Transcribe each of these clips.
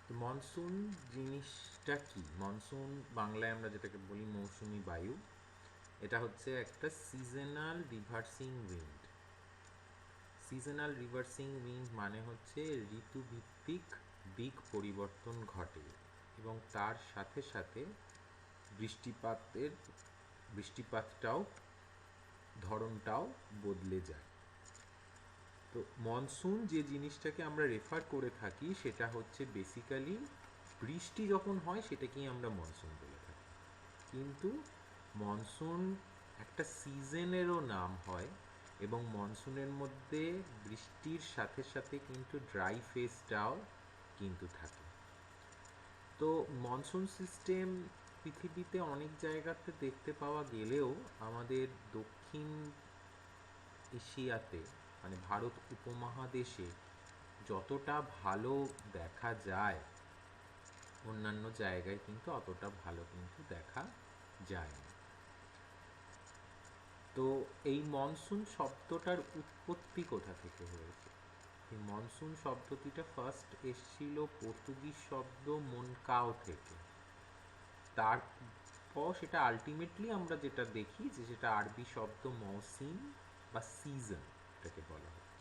তো মনসুন জিনিসটা কি? মনসুন বাংলায় আমরা যেটাকে বলি মৌসুমি বায়ু। এটা হচ্ছে একটা seasonal reversing wind. Seasonal reversing wind মানে হচ্ছে ঋতুভিত্তিক দিক পরিবর্তন ঘটে এবং তার সাথে সাথে বৃষ্টিপাতের বৃষ্টিপাতটাও ধরনটাও বদলে যায়। তো মনসুন যে জিনিসটাকে আমরা রেফার করে থাকি সেটা হচ্ছে বেসিক্যালি বৃষ্টি যখন হয় সেটাকেই আমরা মনসুন বলে থাকি। কিন্তু মনসুন একটা সিজনেরও নাম হয় এবং মনসুনের মধ্যে বৃষ্টির সাথে সাথে কিন্তু ড্রাই ফেজটাও কিন্তু থাকে। তো মনসুন সিস্টেম পৃথিবীতে অনেক জায়গাতে দেখতে পাওয়া গেলেও আমাদের দক্ষিণ এশিয়াতে মানে ভারত উপমহাদেশে যতটা ভালো দেখা যায় অন্যান্য জায়গায় কিন্তু অতটা ভালো কিন্তু দেখা যায় না। তো এই মনসুন শব্দটার উৎপত্তি কোথা থেকে হয়েছে? এই মনসুন শব্দটিটা ফার্স্ট এসছিল পর্তুগিজ শব্দ মনকাও থেকে। তারপর সেটা আলটিমেটলি আমরা যেটা দেখি যে সেটা আরবি শব্দ মৌসিম বা সিজন এটাকে বলা হচ্ছে।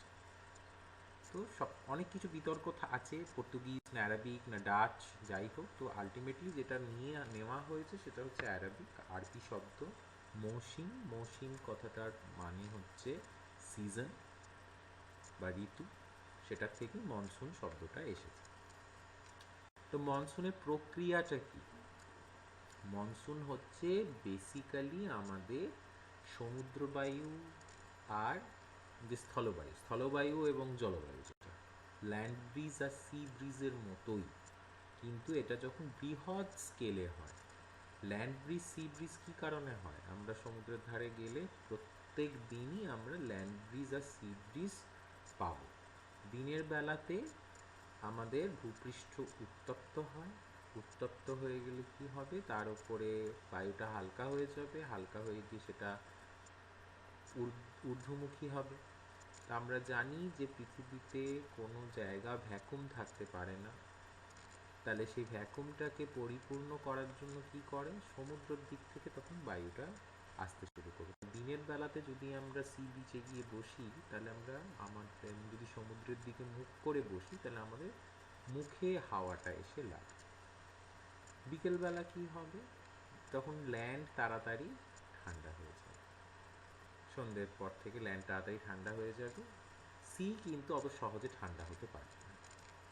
তো সব অনেক কিছু বিতর্ক আছে, পর্তুগিজ না অ্যারাবিক না ডাচ, যাই হোক। তো আলটিমেটলি যেটা নিয়ে নেওয়া হয়েছে সেটা হচ্ছে অ্যারাবিক আরবি শব্দ মৌসিম। মৌসিম কথাটার মানে হচ্ছে সিজন বা ঋতু, সেটার থেকে মনসুন শব্দটা এসেছে। তো মনসুনের প্রক্রিয়াটা কি? মনসুন হচ্ছে বেসিক্যালি আমাদের সমুদ্রবায়ু আর যে স্থলবায়ু, স্থলবায়ু এবং জলবায়ু, যেটা ল্যান্ড ব্রিজ আর সি ব্রিজের মতোই, কিন্তু এটা যখন বৃহৎ স্কেলে হয়। ল্যান্ড ব্রিজ সি ব্রিজ কী কারণে হয়? আমরা সমুদ্রের ধারে গেলে প্রত্যেক দিনই আমরা ল্যান্ড ব্রিজ আর সি ব্রিজ পাব। দিনের বেলাতে আমাদের ভূপৃষ্ঠ উত্তপ্ত হয়। উত্তপ্ত হয়ে গেলে কি হবে? তার উপরে বায়ুটা হালকা হয়ে যাবে, হালকা হয়ে গিয়ে সেটা ঊর্ধ্বমুখী হবে। তা আমরা জানি যে পৃথিবীতে কোনো জায়গা ভ্যাকুম থাকতে পারে না। তাহলে সেই ভ্যাকুমটাকে পরিপূর্ণ করার জন্য কি করে? সমুদ্রের দিক থেকে তখন বায়ুটা আসতে শুরু করে। দিনের বেলাতে যদি আমরা সি বিচে গিয়ে বসি তাহলে আমাদের যদি সমুদ্রের দিকে মুখ করে বসি তাহলে আমাদের মুখে হাওয়াটা এসে লাগে। বিকেলবেলা কি হবে? তখন ল্যান্ড তাড়াতাড়ি ঠান্ডা হয়ে যাবে। সন্ধ্যের পর থেকে ল্যান্ড তাড়াতাড়ি ঠান্ডা হয়ে যাবে, সি কিন্তু অত সহজে ঠান্ডা হতে পারবে না।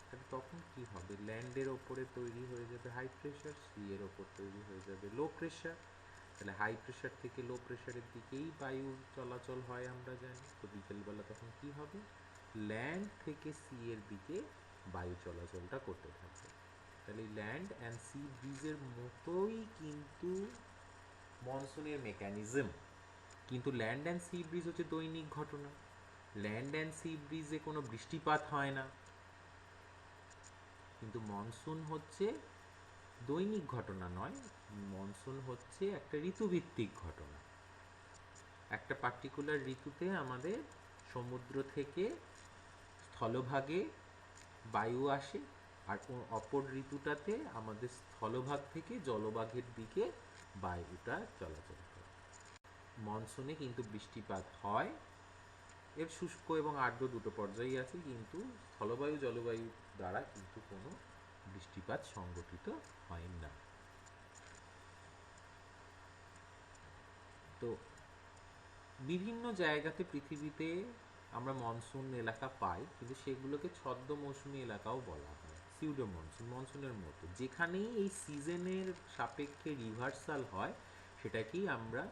তাহলে তখন কি হবে? ল্যান্ডের ওপরে তৈরি হয়ে যাবে হাই প্রেশার, সি এর ওপর তৈরি হয়ে যাবে লো প্রেশার। তাহলে হাই প্রেশার থেকে লো প্রেশারের দিকেই বায়ু চলাচল হয় আমরা জানি। তো বিকেলবেলা তখন কি হবে? ল্যান্ড থেকে সি এর দিকে বায়ু চলাচলটা করতে থাকবে। তাহলে ল্যান্ড অ্যান্ড সি ব্রিজের মতোই কিন্তু মনসুনের মেকানিজম, কিন্তু ল্যান্ড অ্যান্ড সি ব্রিজ হচ্ছে দৈনিক ঘটনা। ল্যান্ড অ্যান্ড সি ব্রিজে কোনো বৃষ্টিপাত হয় না, কিন্তু মনসুন হচ্ছে দৈনিক ঘটনা নয়, মনসুন হচ্ছে একটা ঋতুভিত্তিক ঘটনা। একটা পার্টিকুলার ঋতুতে আমাদের সমুদ্র থেকে স্থলভাগে বায়ু আসে, আর অপর ঋতুটাতে আমাদের স্থলভাগ থেকে জলভাগের দিকে বায়ুটা চলাচল করে। মনসুনে কিন্তু বৃষ্টিপাত হয়, এর শুষ্ক এবং আর্দ্র দুটো পর্যায়ই আছে, কিন্তু স্থলবায়ু জলবায়ু দ্বারা কিন্তু কোনো বৃষ্টিপাত সংগঠিত হয় না। তো বিভিন্ন জায়গাতে পৃথিবীতে আমরা মনসুন এলাকা পাই, কিন্তু সেগুলোকে ছদ্ম মৌসুমি এলাকাও বলা হয়, সিউডো মনসুন, মনসুনের মতো। যেখানেই এই সিজনের সাপেক্ষে রিভার্সাল হয় সেটাকেই আমরা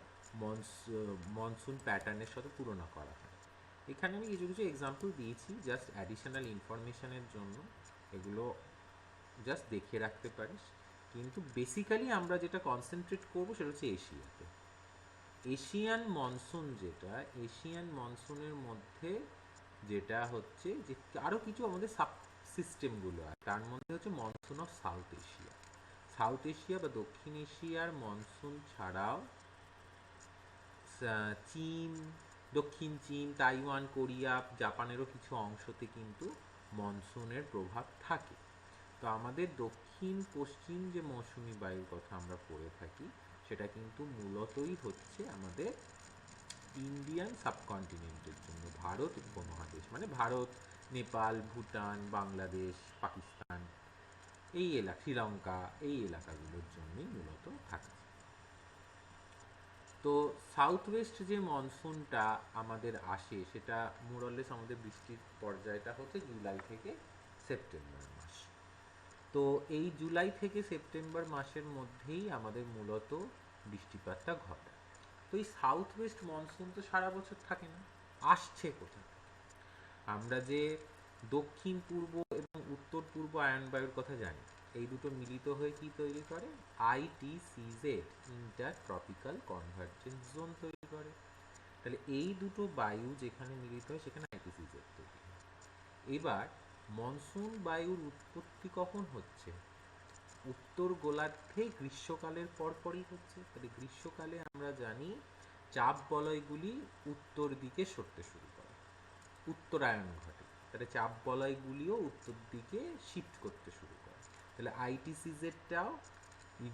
মনসুন প্যাটার্নের সাথে তুলনা করা হয়। এখানে আমি কিছু কিছু এক্সাম্পল দিয়েছি জাস্ট অ্যাডিশনাল ইনফরমেশনের জন্য, এগুলো জাস্ট দেখে রাখতে পারিস। কিন্তু বেসিক্যালি আমরা যেটা কনসেন্ট্রেট করবো সেটা হচ্ছে এশিয়াতে। এশিয়ান মনসুন, যেটা এশিয়ান মনসুনের মধ্যে যেটা হচ্ছে যে আরও কিছু আমাদের সাব সিস্টেমগুলো আছে, তার মধ্যে হচ্ছে monsoon of south Asia. South Asia বা দক্ষিণ এশিয়ার মনসুন ছাড়াও চীন, দক্ষিণ চীন, তাইওয়ান, কোরিয়া, জাপানেরও কিছু অংশতে কিন্তু মনসুনের প্রভাব থাকে। তো আমাদের দক্ষিণ পশ্চিম যে মৌসুমি বায়ুর কথা আমরা পড়ে থাকি সেটা কিন্তু মূলতই হচ্ছে আমাদের ইন্ডিয়ান সাবকন্টিনেন্টের জন্য, ভারত উপমহাদেশ মানে ভারত, নেপাল, ভুটান, বাংলাদেশ, পাকিস্তান, এই এলাকা, শ্রীলঙ্কা, এই এলাকাগুলোর জন্যই মূলত থাকছে। তো সাউথ ওয়েস্ট যে মনসুনটা আমাদের আসে সেটা মোরলেস আমাদের বৃষ্টির পর্যায়টা হচ্ছে জুলাই থেকে সেপ্টেম্বর মাস। তো এই জুলাই থেকে সেপ্টেম্বর মাসের মধ্যেই আমাদের মূলত বৃষ্টিপাতটা ঘটে। তো এই সাউথ ওয়েস্ট মনসুন তো সারা বছর থাকে না, আসছে কোথা? আমরা যে দক্ষিণ পূর্ব এবং উত্তর পূর্ব আয়ন বায়ুর কথা জানি, এই দুটো মিলিত হয়ে কি তৈরি করে? আইটিসিজেড, ইন্টার ট্রপিক্যাল কনভার্জেন্স জোন তৈরি করে। তাহলে এই দুটো বায়ু যেখানে মিলিত হয় সেখানে আইটিসিজেড তৈরি হয়। এবার মনসুন বায়ুর উৎপত্তি কখন হচ্ছে? উত্তর গোলার্ধে গ্রীষ্মকালের পরপরই হচ্ছে। তাহলে গ্রীষ্মকালে আমরা জানি চাপ বলয়গুলি উত্তর দিকে সরতে শুরু করে, উত্তরায়ণ ঘটে। তাহলে চাপ বলয়গুলিও উত্তর দিকে শিফট করতে শুরু করে। তাহলে আইটিসিজেডটাও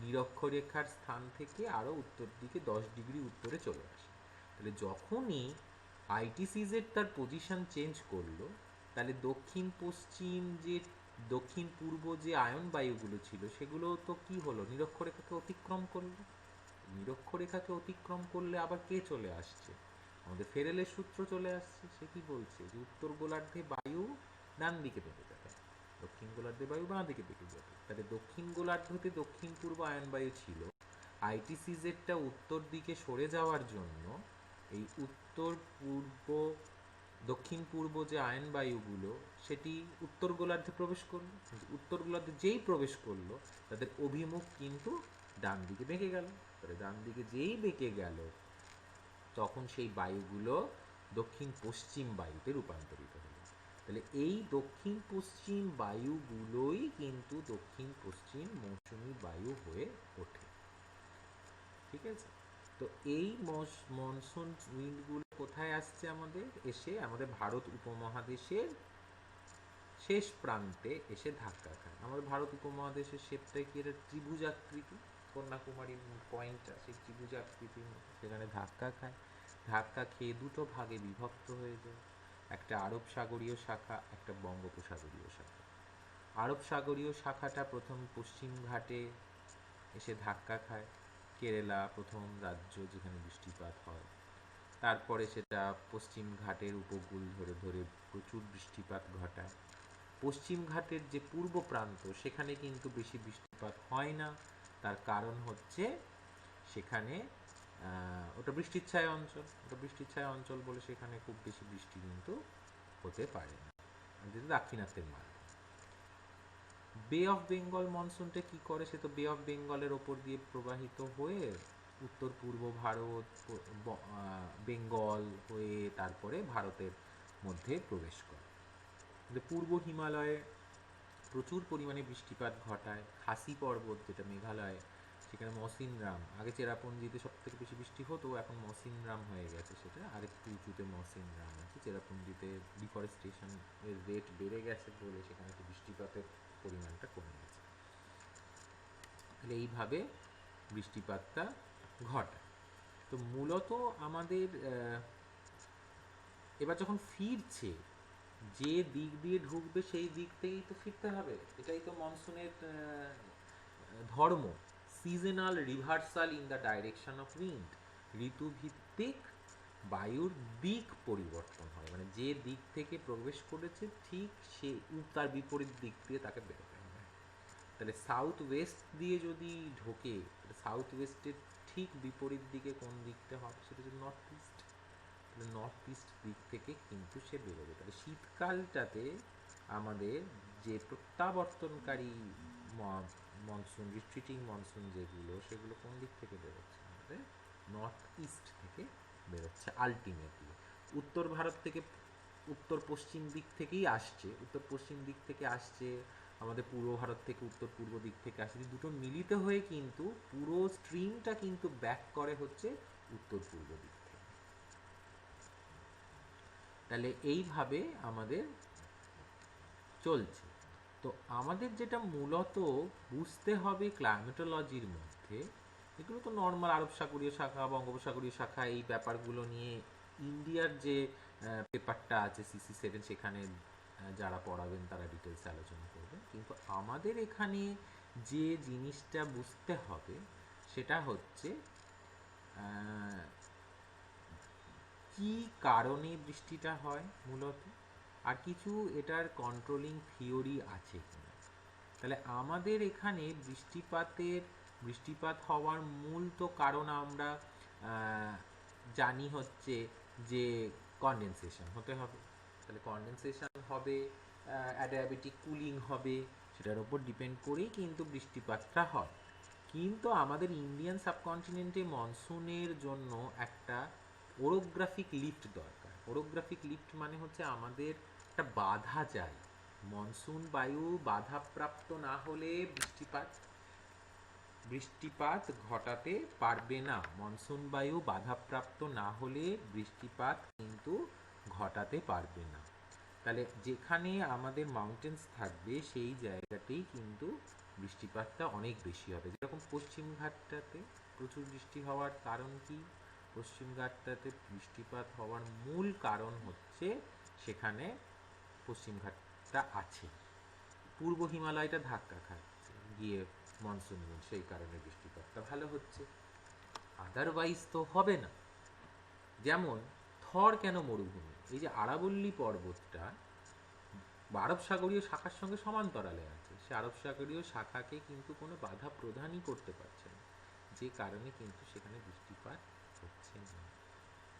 নিরক্ষরেখার স্থান থেকে আরও উত্তর দিকে 10 ডিগ্রি উত্তরে চলে আসে। তাহলে যখনই আইটিসিজেড তার পজিশন চেঞ্জ করলো, তাহলে দক্ষিণ পশ্চিম যে দক্ষিণ পূর্ব যে আয়ন বায়ুগুলো ছিল সেগুলো তো কি হলো? নিরক্ষরেখাকে অতিক্রম করলো। নিরক্ষরেখাকে অতিক্রম করলে আবার কে চলে আসছে? আমাদের ফেরেলের সূত্র চলে আসছে। সে কি বলছে? যে উত্তর গোলার্ধে বায়ু ডান দিকে বেঁকে যাবে, দক্ষিণ গোলার্ধে বায়ু বাঁ দিকে বেঁকে যাবে। তাহলে দক্ষিণ গোলার্ধতে দক্ষিণ পূর্ব আয়ন বায়ু ছিল, আইটিসিজেডটা উত্তর দিকে সরে যাওয়ার জন্য এই উত্তর পূর্ব দক্ষিণ পূর্ব যে আয়ন বায়ুগুলো সেটি উত্তর গোলার্ধে প্রবেশ করলো। উত্তর গোলার্ধে যেই প্রবেশ করলো তাদের অভিমুখ কিন্তু ডান দিকে বেঁকে গেল। তাহলে ডান দিকে যেই বেঁকে গেল তখন সেই বায়ুগুলো দক্ষিণ পশ্চিম বায়ুতে রূপান্তরিত হলো। তাহলে এই দক্ষিণ পশ্চিম বায়ুগুলোই কিন্তু দক্ষিণ পশ্চিম মৌসুমী বায়ু হয়ে ওঠে। ঠিক আছে? তো এই মনসুন উইন্ডগুলো কোথায় আসছে? আমাদের এসে আমাদের ভারত উপমহাদেশের শেষ প্রান্তে এসে ধাক্কা খায়। আমাদের ভারত উপমহাদেশের শেপটা কি? এটা ত্রিভুজাকৃতি, কন্যাকুমারী পয়েন্টটা সেই ত্রিভুজাকৃতির মতো, সেখানে ধাক্কা খায়। ধাক্কা খেয়ে দুটো ভাগে বিভক্ত হয়ে যায়, একটা আরব সাগরীয় শাখা, একটা বঙ্গোপসাগরীয় শাখা। আরব সাগরীয় শাখাটা প্রথম পশ্চিম ঘাটে এসে ধাক্কা খায়, কেরালা প্রথম রাজ্য যেখানে বৃষ্টিপাত হয়। তারপরে সেটা পশ্চিম ঘাটের উপকূল ধরে ধরে প্রচুর বৃষ্টিপাত ঘটায়। পশ্চিম ঘাটের যে পূর্ব প্রান্ত সেখানে কিন্তু বেশি বৃষ্টিপাত হয় না। তার কারণ হচ্ছে সেখানে ওটা বৃষ্টিচ্ছায়া অঞ্চল, ওটা বৃষ্টিচ্ছায়া অঞ্চল বলে সেখানে খুব বেশি বৃষ্টি কিন্তু হতে পারে না, যেহেতু দাক্ষিণাত্যের মার্গ। বে অফ বেঙ্গল মনসুনটা কি করে? সে তো বে অফ বেঙ্গলের ওপর দিয়ে প্রবাহিত হয়ে উত্তর পূর্ব ভারত, বেঙ্গল হয়ে তারপরে ভারতের মধ্যে প্রবেশ করে। পূর্ব হিমালয়ে প্রচুর পরিমাণে বৃষ্টিপাত ঘটায়। খাসি পর্বত যেটা মেঘালয়, সেখানে মসিনরাম, আগে চেরাপুঞ্জিতে সব থেকে বেশি বৃষ্টি হতো, এখন মসিনরাম হয়ে গেছে সেটা, আরেকটু উঁচুতে মসিনরাম আছে। চেরাপুঞ্জিতে ডিফরেস্টেশন এর রেট বেড়ে গেছে বলে সেখানে একটু বৃষ্টিপাতের পরিমাণটা কমে গেছে। তাহলে এইভাবে বৃষ্টিপাতটা ঘটায়। তো মূলত আমাদের এবার যখন ফিরছে, যে দিক দিয়ে ঢুকবে সেই দিক থেকেই তো ফিরতে হবে, এটাই তো মনসুনের ধর্ম। Seasonal reversal in the direction of wind, ঋতুভিত্তিক বায়ুর দিক পরিবর্তন হয়, মানে যে দিক থেকে প্রবেশ করেছে ঠিক সে তার বিপরীত দিক দিয়ে তাকে বেরোতে হবে। তাহলে সাউথ ওয়েস্ট দিয়ে যদি ঢোকে, সাউথ ওয়েস্টের ঠিক বিপরীত দিকে কোন দিকটা হবে? সেটা হচ্ছে নর্থ ইস্ট। তাহলে নর্থ ইস্ট দিক থেকে কিন্তু সে বেরোবে। তাহলে শীতকালটাতে আমাদের যে প্রত্যাবর্তনকারী মনসুন, রিট্রিটিং মনসুন যেগুলো, সেগুলো কোন দিক থেকে বেরোচ্ছে? আমাদের নর্থ ইস্ট থেকে বেরোচ্ছে আলটিমেটলি। উত্তর ভারত থেকে উত্তর পশ্চিম দিক থেকেই আসছে, উত্তর পশ্চিম দিক থেকে আসছে, আমাদের পূর্ব ভারত থেকে উত্তর পূর্ব দিক থেকে আসছে, দুটো মিলিত হয়ে কিন্তু পুরো স্ট্রিমটা কিন্তু ব্যাক করে হচ্ছে উত্তর পূর্ব দিক থেকে। তাহলে এইভাবে আমাদের চলছে। তো আমাদের যেটা মূলত বুঝতে হবে ক্লাইমেটোলজির মধ্যে, এগুলো তো নর্মাল আরব সাগরীয় শাখা, বঙ্গোপসাগরীয় শাখা, এই ব্যাপারগুলো নিয়ে ইন্ডিয়ার যে পেপারটা আছে CC7, সেখানে যারা পড়াবেন তারা ডিটেলসে আলোচনা করবেন। কিন্তু আমাদের এখানে যে জিনিসটা বুঝতে হবে সেটা হচ্ছে কি কারণে বৃষ্টিটা হয় মূলত, আর কিছু এটার কন্ট্রোলিং থিওরি আছে কিনা। তাহলে আমাদের এখানে বৃষ্টিপাত হওয়ার মূল তো কারণ আমরা জানি হচ্ছে যে কনডেনসেশন হতে হবে। তাহলে কনডেনসেশন হবে, অ্যাডিয়াবেটিক কুলিং হবে, সেটার উপর ডিপেন্ড করেই কিন্তু বৃষ্টিপাতটা হয়। কিন্তু আমাদের ইন্ডিয়ান সাবকন্টিনেন্টে মনসুনের জন্য একটা ওরোগ্রাফিক লিফট দরকার। ওরোগ্রাফিক লিফট মানে হচ্ছে আমাদের একটা বাধা চাই। মনসুন বায়ু বাধাপ্রাপ্ত না হলে বৃষ্টিপাত ঘটাতে পারবে না। মনসুন বায়ু বাধাপ্রাপ্ত না হলে বৃষ্টিপাত কিন্তু ঘটাতে পারবে না। তাহলে যেখানে আমাদের মাউন্টেন্স থাকবে সেই জায়গাতেই কিন্তু বৃষ্টিপাতটা অনেক বেশি হবে। যেরকম পশ্চিমঘাটটাতে প্রচুর বৃষ্টি হওয়ার কারণ কি? পশ্চিমঘাটটাতে বৃষ্টিপাত হওয়ার মূল কারণ হচ্ছে সেখানে পশ্চিমঘাটটা আছে, পূর্ব হিমালয়টা ধাক্কা খাচ্ছে গিয়ে মনসুন, সেই কারণে বৃষ্টিপাতটা ভালো হচ্ছে, আদারওয়াইজ তো হবে না। যেমন থর কেন মরুভূমি? এই যে আরাবল্লী পর্বতটা আরব সাগরীয় শাখার সঙ্গে সমান্তরালে আছে, সে আরব সাগরীয় শাখাকে কিন্তু কোনো বাধা প্রদানই করতে পারছে না, যে কারণে কিন্তু সেখানে বৃষ্টিপাত হচ্ছে না।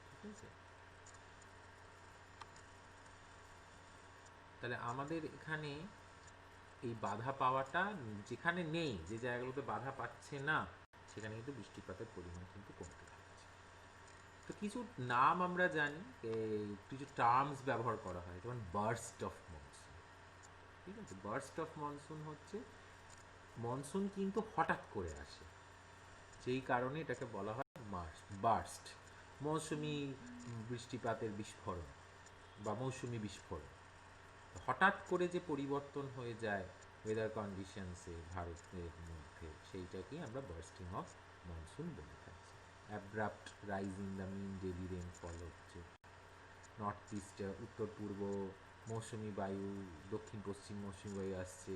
ঠিক আছে? তাহলে আমাদের এখানে এই বাধা পাওয়াটা যেখানে নেই, যে জায়গাগুলোতে বাধা পাচ্ছে না, সেখানে কিন্তু বৃষ্টিপাতের পরিমাণ কিন্তু কমতে থাকছে। তো কিছু নাম আমরা জানি, কিছু টার্মস ব্যবহার করা হয়, যেমন বার্স্ট অফ মনসুন। ঠিক আছে? বার্স্ট অফ মনসুন হচ্ছে মনসুন কিন্তু হঠাৎ করে আসে, যেই কারণে এটাকে বলা হয় বার্স্ট, মৌসুমি বৃষ্টিপাতের বিস্ফোরণ বা মৌসুমি বিস্ফোরণ। হঠাৎ করে যে পরিবর্তন হয়ে যায় ওয়েদার কন্ডিশনসে ভারতের মধ্যে, সেইটাকেই আমরা বার্স্টিং অফ মনসুন বলে থাকি। Abrupt rise in the mean daily rainfall হচ্ছে, নর্থ ইস্ট উত্তর পূর্ব মৌসুমি বায়ু, দক্ষিণ পশ্চিম মৌসুমি বায়ু আসছে,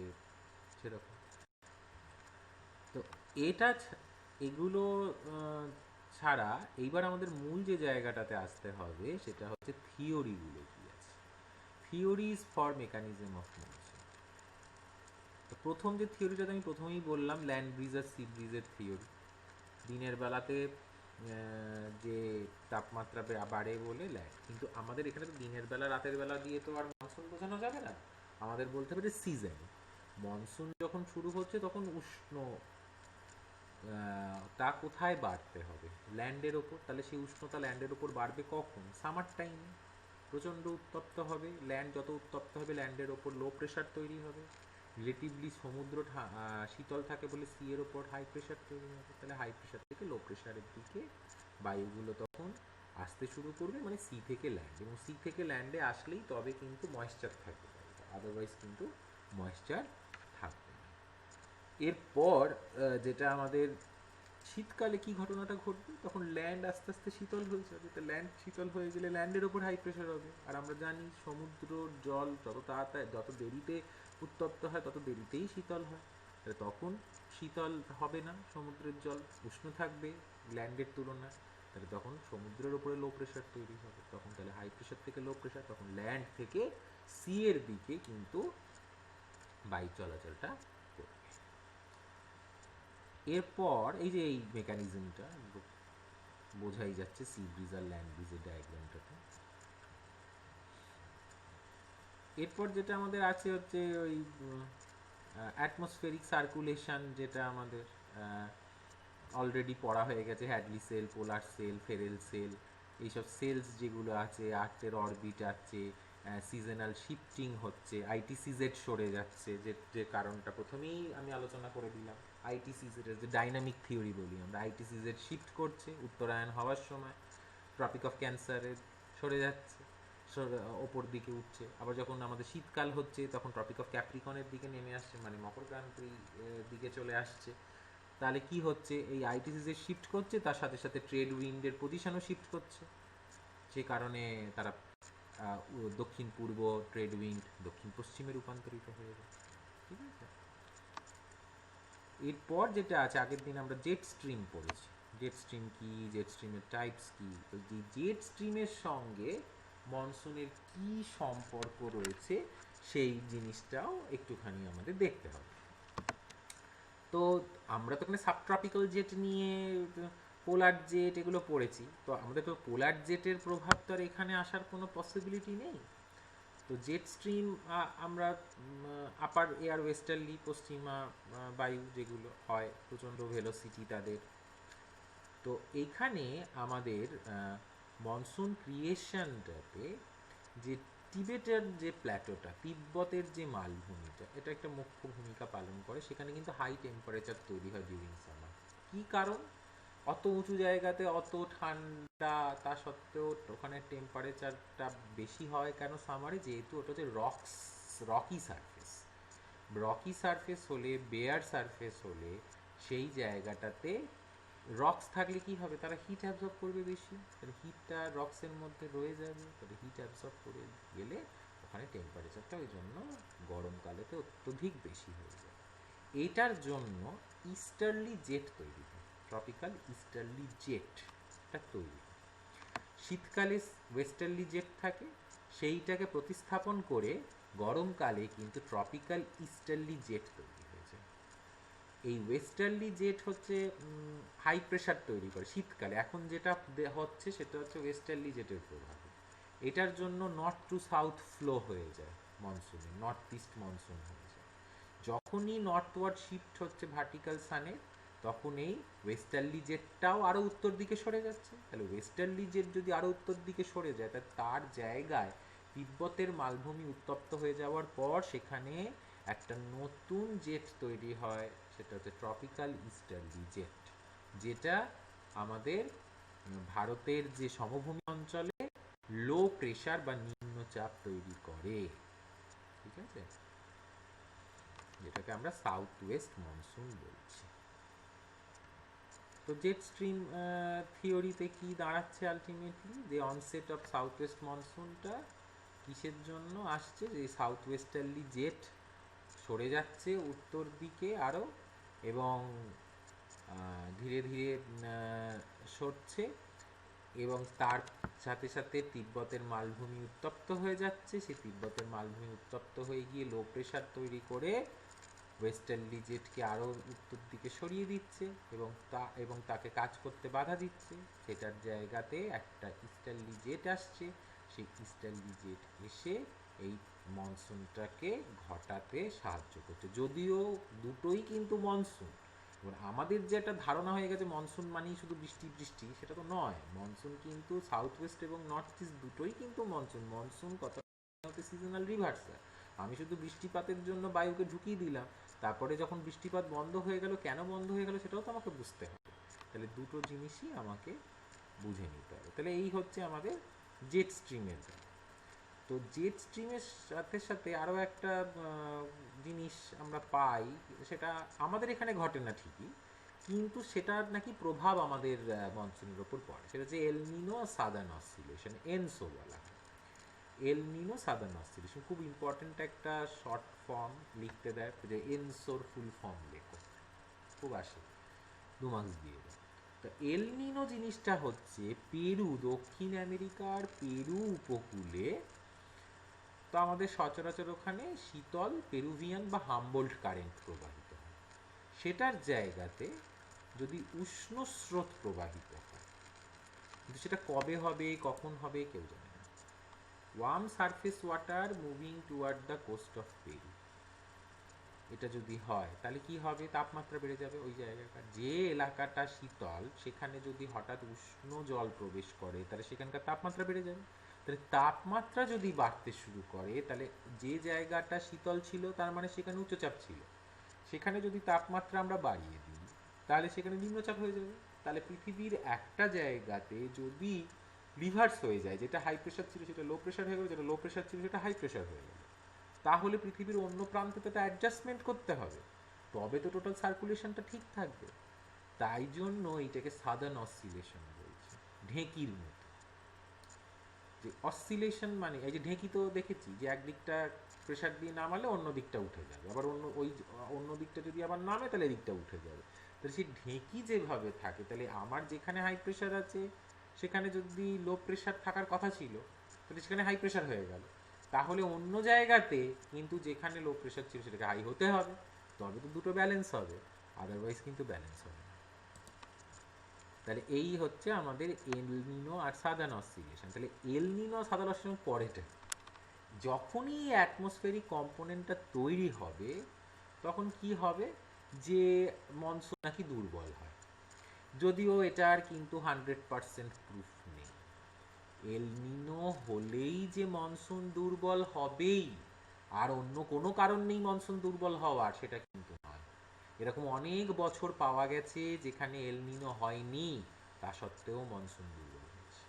সেরকম। তো এটা এগুলো ছাড়া এইবার আমাদের মূল যে জায়গাটাতে আসতে হবে সেটা হচ্ছে থিওরিগুলো কি আছে, theories for mechanism of monsoon. তো প্রথম যে থিওরিটা আমি প্রথমেই বললাম, ল্যান্ড ব্রিজ আর সি ব্রিজের থিওরি। দিনের বেলাতে যে তাপমাত্রা বাড়ে বলে ল্যান্ড, কিন্তু আমাদের এখানে তো দিনের বেলা রাতের বেলা দিয়ে তো আর মনসুন বোঝানো যাবে না, আমাদের বলতে হবে যে সিজন। মনসুন যখন শুরু হচ্ছে তখন উষ্ণ তা কোথায় বাড়তে হবে? ল্যান্ডের ওপর। তাহলে সেই উষ্ণতা ল্যান্ডের ওপর বাড়বে কখন? সামার টাইমে। প্রচণ্ড উত্তপ্ত হবে ল্যান্ড, যত উত্তপ্ত হবে ল্যান্ডের ওপর লো প্রেশার তৈরি হবে। রিলেটিভলি সমুদ্র শীতল থাকে বলে সি এর ওপর হাই প্রেশার তৈরি হবে। তাহলে হাই প্রেশার থেকে লো প্রেশারের দিকে বায়ুগুলো তখন আসতে শুরু করবে, মানে সি থেকে ল্যান্ড, এবং সি থেকে ল্যান্ডে আসলেই তবে কিন্তু ময়েশ্চার থাকবে, আদারওয়াইজ কিন্তু ময়েশ্চার থাকবে না। এরপর যেটা আমাদের শীতকালে কি ঘটনাটা ঘটবে, তখন ল্যান্ড আস্তে আস্তে শীতল হয়ে যাবে। তো ল্যান্ড শীতল হয়ে গেলে ল্যান্ডের ওপর হাই প্রেশার হবে, আর আমরা জানি সমুদ্র জল যত তাড়াতাড়ি যত দেরিতে উত্তপ্ত হয় তত দেরিতেই শীতল হয়। তাহলে তখন শীতল হবে না, সমুদ্রের জল উষ্ণ থাকবে ল্যান্ডের তুলনায়। তাহলে তখন সমুদ্রের ওপরে লো প্রেশার তৈরি হবে, তখন তাহলে হাই প্রেশার থেকে লো প্রেশার, তখন ল্যান্ড থেকে সি এর দিকে কিন্তু বায়ু চলাচলটা করবে। এরপর এই যে এই মেকানিজমটা বোঝাই যাচ্ছে সি ব্রিজ আর ল্যান্ড ব্রিজের ডায়াগ্রামটাতে। এরপর যেটা আমাদের আছে হচ্ছে ওই অ্যাটমসফেরিক সার্কুলেশন, যেটা আমাদের অলরেডি পড়া হয়ে গেছে, হ্যাডলি সেল, পোলার সেল, ফেরেল সেল, এইসব সেলস যেগুলো আছে, আর্থের অরবিট আছে, সিজনাল শিফটিং হচ্ছে, আইটিসিজেড সরে যাচ্ছে, যে কারণটা প্রথমেই আমি আলোচনা করে দিলাম। আইটিসিজেড যে ডাইনামিক থিওরি বলি আমরা, আইটিসিজেড শিফট করছে উত্তরায়ণ হওয়ার সময়, ট্রপিক অফ ক্যান্সারে সরে যাচ্ছে, ওপর দিকে উঠছে, আবার যখন আমাদের শীতকাল হচ্ছে তখন ট্রপিক অফ ক্যাপ্রিকনের দিকে নেমে আসছে, মানে মকরক্রান্তির দিকে চলে আসছে। তাহলে কি হচ্ছে, এই আইটিসিসের শিফট করছে, তার সাথে সাথে ট্রেড উইন্ডের পজিশনও শিফট করছে, সে কারণে তারা দক্ষিণ পূর্ব ট্রেড উইন্ড দক্ষিণ পশ্চিমে রূপান্তরিত হয়ে যায়। ঠিক আছে, এরপর যেটা আছে, আগের দিন আমরা জেট স্ট্রিম পড়েছি। জেট স্ট্রিম কি, জেট স্ট্রিমের টাইপস কি, তো জেট স্ট্রিমের সঙ্গে মনসুনের কি সম্পর্ক রয়েছে সেই জিনিসটাও একটুখানি আমাদের দেখতে হবে। তো আমরা তো এখানে সাবট্রপিক্যাল জেট নিয়ে, পোলার জেট এগুলো পড়েছি, তো আমাদের তো পোলার জেটের প্রভাব তো আর এখানে আসার কোনো পসিবিলিটি নেই। তো জেট স্ট্রিম আমরা আপার এয়ার ওয়েস্টার্লি, পশ্চিমা বায়ু যেগুলো হয়, প্রচণ্ড ভেলোসিটি তাদের। তো এইখানে আমাদের মনসুন ক্রিয়েশনটাতে যে টিবেটের যে প্ল্যাটোটা, তিব্বতের যে মালভূমিটা, এটা একটা মুখ্য ভূমিকা পালন করে। সেখানে কিন্তু হাই টেম্পারেচার তৈরি হয় ডিউরিং সামার। কী কারণ, অত উঁচু জায়গাতে অত ঠান্ডা, তা সত্ত্বেও ওখানে টেম্পারেচারটা বেশি হয় কেন সামারে, যেহেতু ওটা হচ্ছে রকি সারফেস। রকি সারফেস হলে, বেয়ার সারফেস হলে, সেই জায়গাটাতে রক্স থাকলে কি হবে, তারা হিট অ্যাবজর্ব করবে বেশি, তাহলে হিটটা রক্সের মধ্যে রয়ে যাবে, তাহলে হিট অ্যাবজর্ব করে গেলে ওখানে টেম্পারেচারটা ওই জন্য গরমকালেতে অত্যধিক বেশি হয়ে যায়। এইটার জন্য ইস্টার্লি জেট তৈরি হয়, ট্রপিক্যাল ইস্টার্লি জেটটা তৈরি হয়। শীতকালে ওয়েস্টার্লি জেট থাকে, সেইটাকে প্রতিস্থাপন করে গরমকালে কিন্তু ট্রপিক্যাল ইস্টার্লি জেট তৈরি হয়ে যায়। এই ওয়েস্টার্লি জেট হচ্ছে হাই প্রেশার তৈরি করে শীতকালে। এখন যেটা হচ্ছে সেটা হচ্ছে ওয়েস্টার্লি জেটের প্রভাবে। এটার জন্য নর্থ টু সাউথ ফ্লো হয়ে যায় মনসুনে, নর্থ ইস্ট মনসুন হয়ে যায়। যখনই নর্থওয়ার্ড শিফট হচ্ছে ভার্টিক্যাল সানে, তখন এই ওয়েস্টার্লি জেটটাও আরও উত্তর দিকে সরে যাচ্ছে। তাহলে ওয়েস্টার্লি জেট যদি আরও উত্তর দিকে সরে যায়, তাহলে তার জায়গায় তিব্বতের মালভূমি উত্তপ্ত হয়ে যাওয়ার পর সেখানে একটা নতুন জেট তৈরি হয়, সেটা হচ্ছে ট্রপিক্যাল ইস্টার্লি জেট, যেটা আমাদের ভারতের যে সমভূমি অঞ্চলে লো প্রেশার বা নিম্নচাপ তৈরি করে। ঠিক আছে, যেটাকে আমরা সাউথ ওয়েস্ট মনসুন বলছি। তো জেট স্ট্রিম থিওরিতে কি দাঁড়াচ্ছে আলটিমেটলি, যে অনসেট অফ সাউথ ওয়েস্ট মনসুনটা কিসের জন্য আসছে, যে সাউথ ওয়েস্টার্লি জেট সরে যাচ্ছে উত্তর দিকে আরও, এবং ধীরে ধীরে সরছে, এবং তার সাথে সাথে তিব্বতের মালভূমি উত্তপ্ত হয়ে যাচ্ছে। সেই তিব্বতের মালভূমি উত্তপ্ত হয়ে গিয়ে লো প্রেশার তৈরি করে ওয়েস্টার্লি জেটকে আরও উত্তর দিকে সরিয়ে দিচ্ছে, এবং তাকে কাজ করতে বাধা দিচ্ছে। সেটার জায়গাতে একটা ইস্টার্লি জেট আসছে, সেই ইস্টার্লি জেট এসে এই মনসুনটাকে ঘটাতে সাহায্য করছে। যদিও দুটোই কিন্তু মনসুন, এবার আমাদের যে একটা ধারণা হয়ে গেছে মনসুন মানেই শুধু বৃষ্টি বৃষ্টি, সেটা তো নয়। মনসুন কিন্তু সাউথ ওয়েস্ট এবং নর্থ ইস্ট দুটোই কিন্তু মনসুন। মনসুন কথা হচ্ছে সিজনাল রিভার্সাল। আমি শুধু বৃষ্টিপাতের জন্য বায়ুকে ঢুকিয়ে দিলাম, তারপরে যখন বৃষ্টিপাত বন্ধ হয়ে গেল, কেন বন্ধ হয়ে গেল সেটাও তো আমাকে বুঝতে হবে। তাহলে দুটো জিনিসই আমাকে বুঝে নিতে হবে। তাহলে এই হচ্ছে আমাদের জেট স্ট্রিমের। তো জেট স্ট্রিমের সাথে সাথে আরও একটা জিনিস আমরা পাই, সেটা আমাদের এখানে ঘটে না ঠিকই, কিন্তু সেটার নাকি প্রভাব আমাদের মনসুনের ওপর পড়ে। সেটা হচ্ছে এল নিনো সাদার্ন অসিলেশন, এনসো বলা হয়। এল নিনো সাদার্ন অসিলেশন খুব ইম্পর্টেন্ট একটা শর্ট ফর্ম লিখতে দেয়, যে এনসোর ফুল ফর্ম লেখো, খুব আসে, 2 মার্কস দিয়ে দেয়। তো এল নিনো জিনিসটা হচ্ছে পেরু, দক্ষিণ আমেরিকার পেরু উপকূলে, তো আমাদের সচরাচর ওখানে শীতল পেরুভিয়ান বা হামবোল্ট কারেন্ট প্রবাহিত হয়। সেটার জায়গাতে যদি উষ্ণ স্রোত প্রবাহিত হয়, কিন্তু সেটা কবে হবে কখন হবে কেউ জানে না। Warm surface water moving toward the coast of Peru, এটা যদি হয় তাহলে কি হবে, তাপমাত্রা বেড়ে যাবে। ওই জায়গাটার যে এলাকাটা শীতল, সেখানে যদি হঠাৎ উষ্ণ জল প্রবেশ করে, তাহলে সেখানকার তাপমাত্রা বেড়ে যাবে। তাহলে তাপমাত্রা যদি বাড়তে শুরু করে, তাহলে যে জায়গাটা শীতল ছিল তার মানে সেখানে উচ্চচাপ ছিল, সেখানে যদি তাপমাত্রা আমরা বাড়িয়ে দিই, তাহলে সেখানে নিম্নচাপ হয়ে যাবে। তাহলে পৃথিবীর একটা জায়গাতে যদি রিভার্স হয়ে যায়, যেটা হাই প্রেশার ছিল সেটা লো প্রেশার হয়ে গেল, যেটা লো প্রেশার ছিল সেটা হাই প্রেশার হয়ে গেল। তাহলে পৃথিবীর অন্য প্রান্তে তো অ্যাডজাস্টমেন্ট করতে হবে, তবে তো টোটাল সার্কুলেশনটা ঠিক থাকবে। তাই জন্য এটাকে সাদার্ন অসিলেশন বলছে, ঢেঁকির মতো। যে অসিলেশন মানে এই যে ঢেঁকি তো দেখেছি যে একদিকটা প্রেশার দিয়ে নামালে অন্য দিকটা উঠে যাবে, আবার অন্য দিকটা যদি আবার নামে তাহলে এদিকটা উঠে যাবে। তাহলে সেই ঢেঁকি যেভাবে থাকে, তাহলে আমার যেখানে হাই প্রেশার আছে সেখানে যদি লো প্রেশার থাকার কথা ছিল তাহলে সেখানে হাই প্রেশার হয়ে গেল। তাহলে অন্য জায়গাতে কিন্তু যেখানে লো প্রেশার ছিল সেটাকে হাই হতে হবে, তবে তো দুটো ব্যালেন্স হবে, আদারওয়াইজ কিন্তু ব্যালেন্স হবে না। তাহলে এই হচ্ছে আমাদের এল নিনো আর সাদার্ন অসিলেশন। তাহলে এল নিনো আর সাদার্ন অসিলেশন পরেটা, যখনই অ্যাটমসফেরিক কম্পোনেন্টটা তৈরি হবে তখন কি হবে, যে মনসুন নাকি দুর্বল হয়। যদিও এটার কিন্তু 100% প্রুফ নেই। এল নিনো হলেই যে মনসুন দুর্বল হবেই আর অন্য কোনো কারণ নেই মনসুন দুর্বল হওয়ার, সেটা কিন্তু নয়। এরকম অনেক বছর পাওয়া গেছে যেখানে এল নিনো হয়নি, তা সত্ত্বেও মনসুন দুর্বল হয়েছে।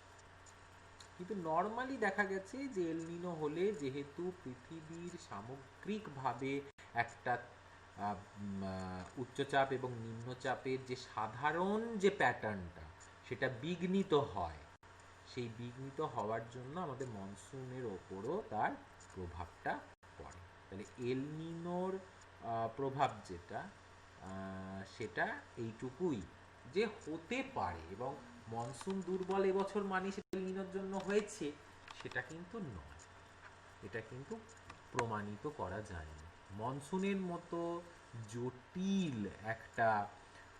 কিন্তু নর্মালি দেখা গেছে যে এল নিনো হলে, যেহেতু পৃথিবীর সামগ্রিকভাবে একটা উচ্চচাপ এবং নিম্নচাপের যে সাধারণ যে প্যাটার্নটা সেটা বিঘ্নিত হয়, সেই বিঘ্নিত হওয়ার জন্য আমাদের মনসুনের ওপরও তার প্রভাবটা পড়ে। তাহলে এল নিনোর প্রভাব যেটা, সেটা এইটুকুই যে হতে পারে, এবং মনসুন দুর্বল এবছর মানি সেটা এল নিনোর জন্য হয়েছে সেটা কিন্তু নয়, এটা কিন্তু প্রমাণিত করা যায়নি। মনসুনের মতো জটিল একটা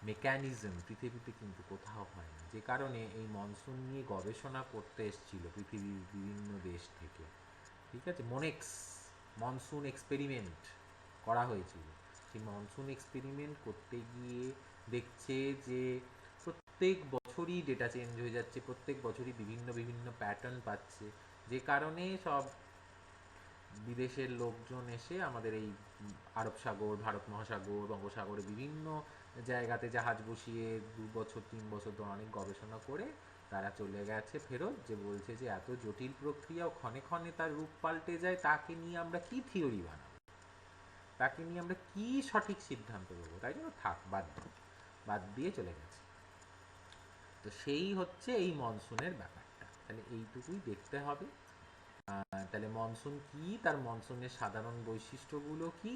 মেকানিজম পৃথিবীতে কিন্তু কোথাও হয় না, যে কারণে এই মনসুন নিয়ে গবেষণা করতে এসেছিল পৃথিবীর বিভিন্ন দেশ থেকে। ঠিক আছে, মোনেক্স মনসুন এক্সপেরিমেন্ট করা হয়েছিল। সেই মনসুন এক্সপেরিমেন্ট করতে গিয়ে দেখছে যে প্রত্যেক বছরই ডেটা চেঞ্জ হয়ে যাচ্ছে, প্রত্যেক বছরই বিভিন্ন বিভিন্ন প্যাটার্ন পাচ্ছে, যে কারণে সব বিদেশের লোকজন এসে আমাদের এই আরব সাগর, ভারত মহাসাগর, বঙ্গোসাগরে বিভিন্ন জায়গাতে জাহাজ বসিয়ে 2 বছর 3 বছর ধরে অনেক গবেষণা করে তারা চলে গেছে ফেরত, যে বলছে যে এত জটিল প্রক্রিয়া ক্ষণে ক্ষণে তার রূপ পাল্টে যায়, তাকে নিয়ে আমরা কি থিওরি বানাবো, তাকে নিয়ে আমরা কি সঠিক সিদ্ধান্ত দেবো, তাই জন্য থাক বাদ দিয়ে চলে গেছে। তো সেই হচ্ছে এই মনসুনের ব্যাপারটা। তাহলে এইটুকুই দেখতে হবে। তাহলে মনসুন কি, তার মনসুনের সাধারণ বৈশিষ্ট্যগুলো কি,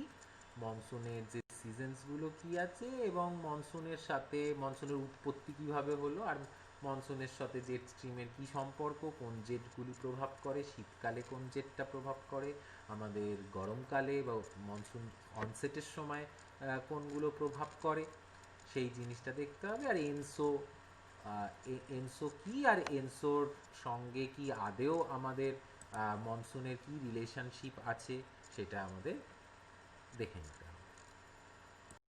মনসুনের যে সিজনসগুলো কি আছে, এবং মনসুনের সাথে মনসুনের উৎপত্তি কিভাবে হলো, আর মনসুনের সাথে জেট স্ট্রিমের কি সম্পর্ক, কোন জেটগুলি প্রভাব করে, শীতকালে কোন জেটটা প্রভাব করে, আমাদের গরমকালে বা মনসুন অনসেটের সময় কোনগুলো প্রভাব করে, সেই জিনিসটা দেখতে হবে। আর এনসো কি, আর এনসোর সঙ্গে কি আদেও আমাদের মনসুনের কি রিলেশনশিপ আছে সেটা আমাদের দেখে নিতে হবে।